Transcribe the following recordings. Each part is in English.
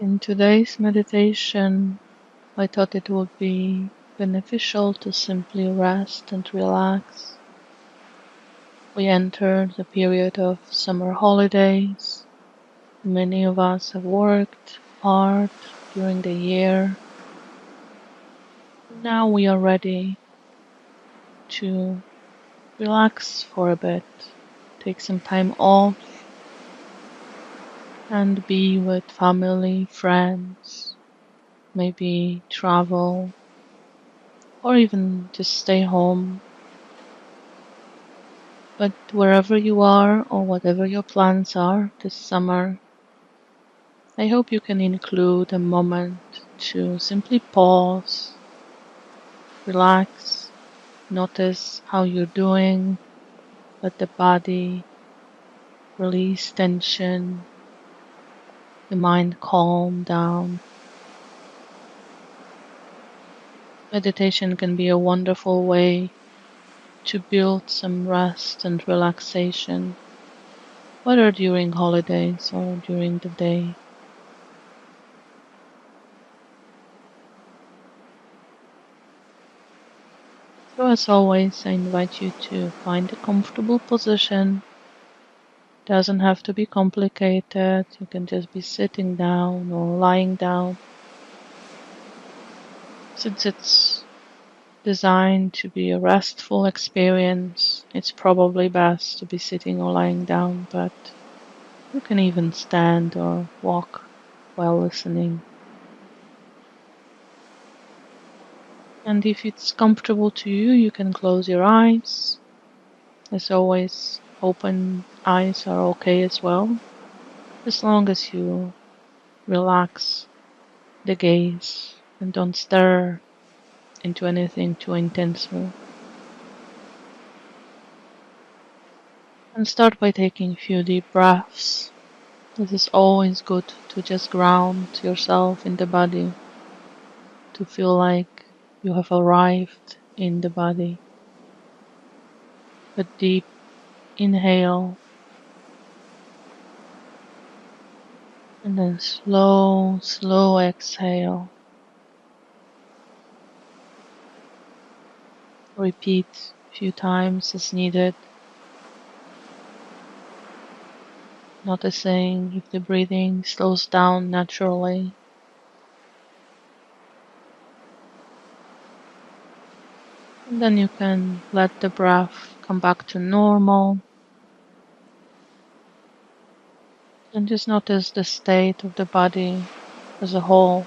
In today's meditation, I thought it would be beneficial to simply rest and relax. We entered the period of summer holidays. Many of us have worked hard during the year. Now we are ready to relax for a bit, take some time off, and be with family, friends, maybe travel, or even just stay home. But wherever you are or whatever your plans are this summer, I hope you can include a moment to simply pause, relax, notice how you're doing, let the body release tension, the mind calm down. Meditation can be a wonderful way to build some rest and relaxation, whether during holidays or during the day. So as always, I invite you to find a comfortable position. Doesn't have to be complicated. You can just be sitting down or lying down. Since it's designed to be a restful experience, it's probably best to be sitting or lying down, but you can even stand or walk while listening. And if it's comfortable to you, you can close your eyes. As always, open eyes are okay as well, as long as you relax the gaze and don't stare into anything too intensely. And start by taking a few deep breaths. This is always good to just ground yourself in the body, to feel like you have arrived in the body. A deep inhale and then slow exhale. Repeat a few times as needed, noticing if the breathing slows down naturally. And then you can let the breath come back to normal. And just notice the state of the body as a whole.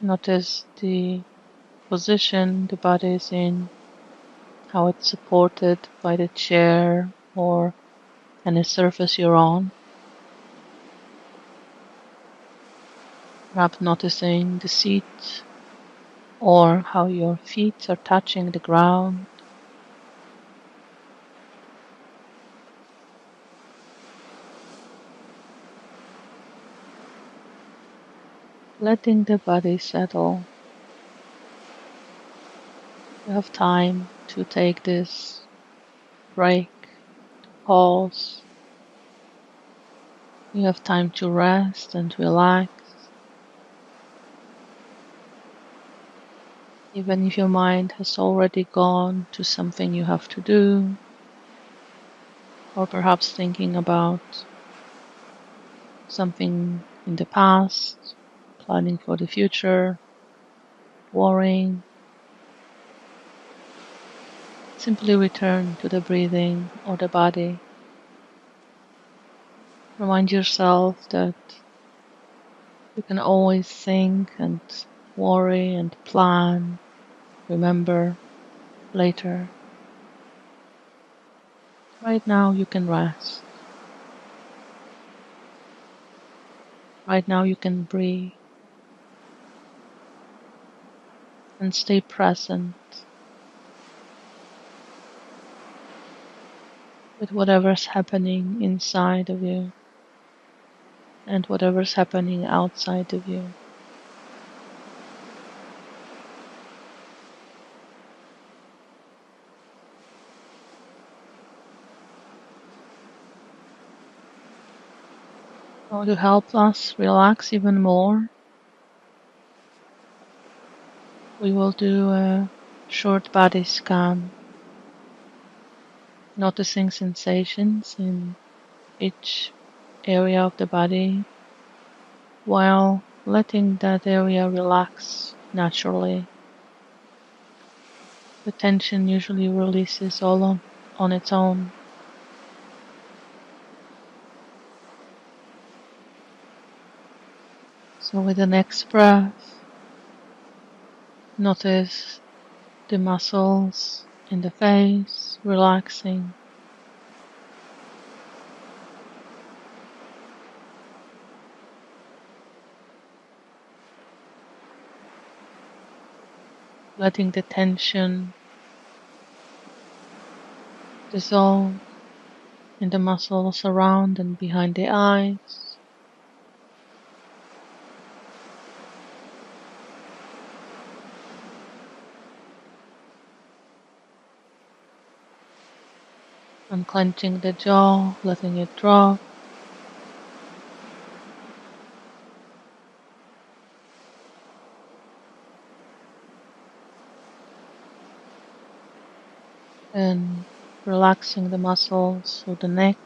Notice the position the body is in, how it's supported by the chair or any surface you're on. Perhaps noticing the seat or how your feet are touching the ground. Letting the body settle. You have time to take this break, pause. You have time to rest and relax. Even if your mind has already gone to something you have to do, or perhaps thinking about something in the past, planning for the future, worrying, simply return to the breathing or the body. Remind yourself that you can always think and worry and plan, remember later. Right now you can rest. Right now you can breathe and stay present with whatever's happening inside of you and whatever's happening outside of you. Or to help us relax even more, we will do a short body scan, noticing sensations in each area of the body while letting that area relax naturally. The tension usually releases all on its own. So with the next breath, notice the muscles in the face relaxing. Letting the tension dissolve in the muscles around and behind the eyes. Unclenching the jaw, letting it drop. And relaxing the muscles of the neck.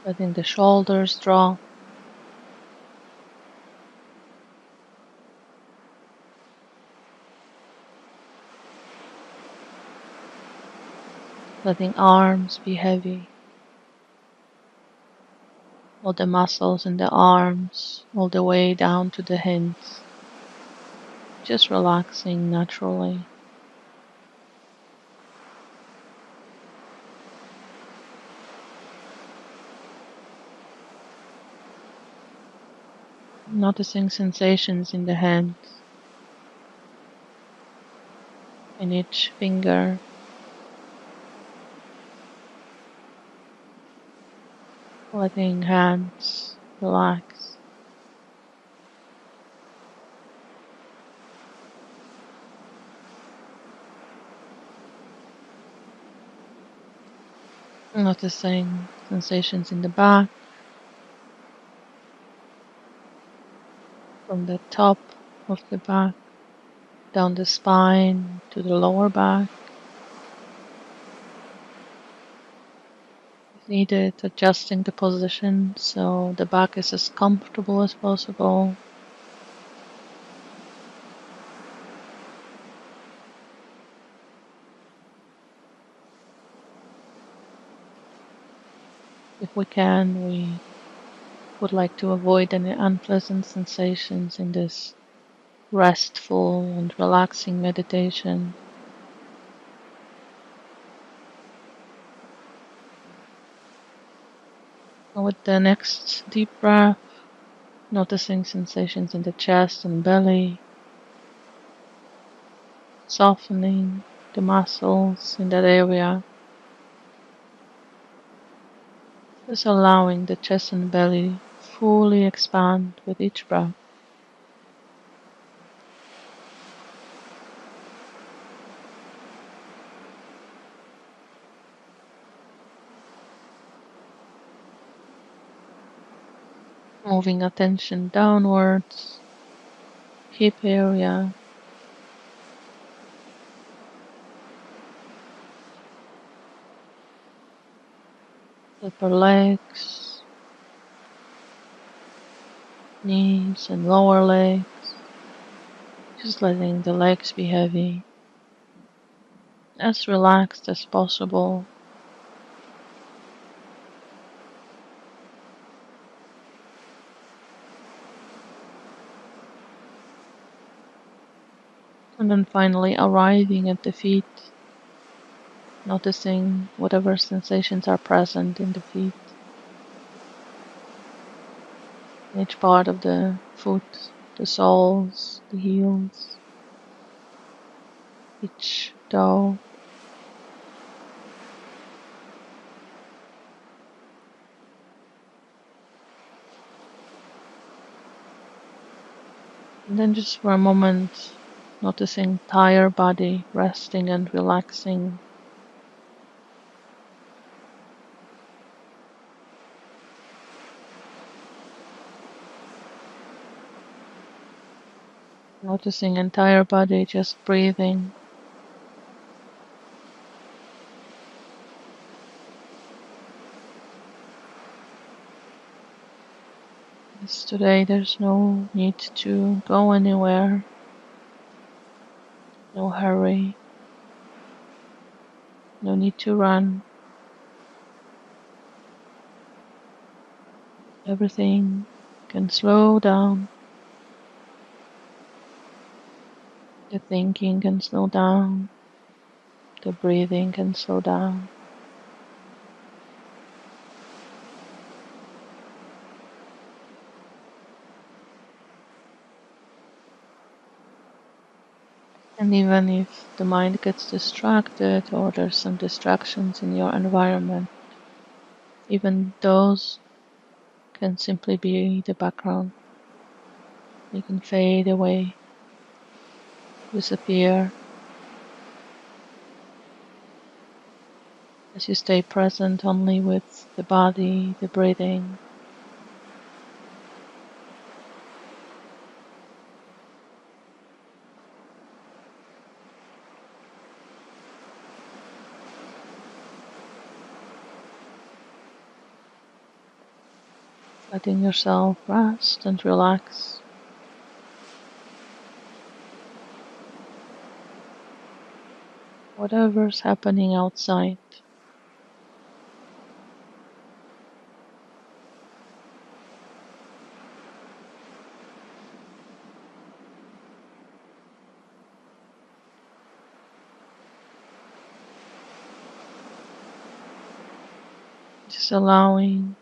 Letting the shoulders drop. Letting arms be heavy. All the muscles in the arms, all the way down to the hands. Just relaxing naturally. Noticing sensations in the hands, in each finger. Letting hands relax. Noticing sensations in the back, from the top of the back, down the spine to the lower back. If needed, adjusting the position so the back is as comfortable as possible. If we can, we would like to avoid any unpleasant sensations in this restful and relaxing meditation. And with the next deep breath, noticing sensations in the chest and belly, softening the muscles in that area, just allowing the chest and belly fully expand with each breath. Moving attention downwards, hip area, upper legs, knees and lower legs. Just letting the legs be heavy, as relaxed as possible. And then finally arriving at the feet, noticing whatever sensations are present in the feet. Each part of the foot, the soles, the heels, each toe. And then just for a moment, Noticing entire body resting and relaxing. Noticing entire body just breathing. As today there's no need to go anywhere, no hurry, no need to run. Everything can slow down. The thinking can slow down. The breathing can slow down. And even if the mind gets distracted or there's some distractions in your environment, even those can simply be the background. They can fade away, disappear, as you stay present only with the body, the breathing. Letting yourself rest and relax. Whatever's happening outside, just allowing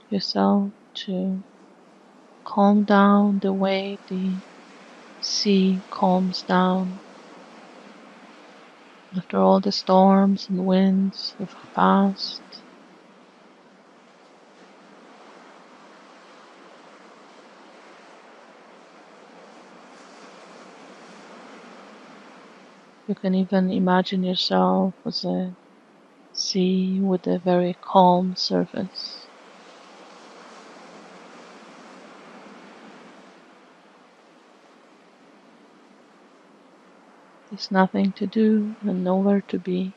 yourself to calm down the way the sea calms down after all the storms and winds have passed. You can even imagine yourself as a sea with a very calm surface. There's nothing to do and nowhere to be.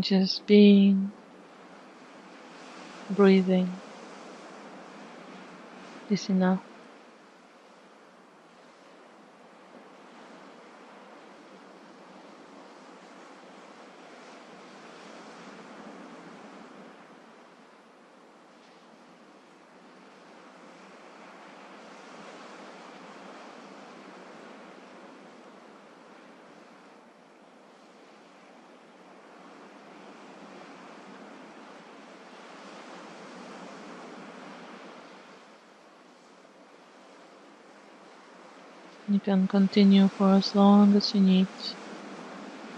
Just being, breathing is enough. You can continue for as long as you need.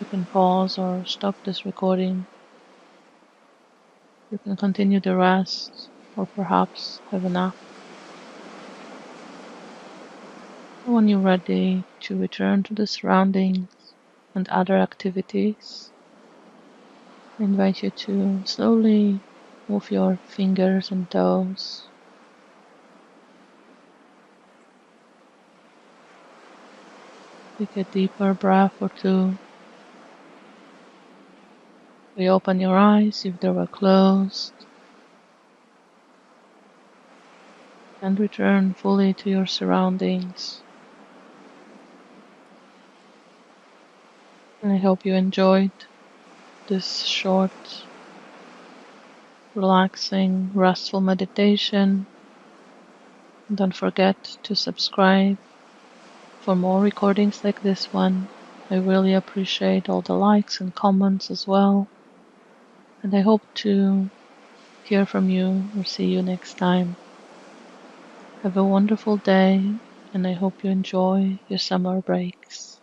You can pause or stop this recording. You can continue the rest or perhaps have a nap. When you're ready to return to the surroundings and other activities, I invite you to slowly move your fingers and toes. Take a deeper breath or two. Reopen your eyes if they were closed. And return fully to your surroundings. And I hope you enjoyed this short, relaxing, restful meditation. Don't forget to subscribe for more recordings like this one. I really appreciate all the likes and comments as well. And I hope to hear from you or see you next time. Have a wonderful day, and I hope you enjoy your summer breaks.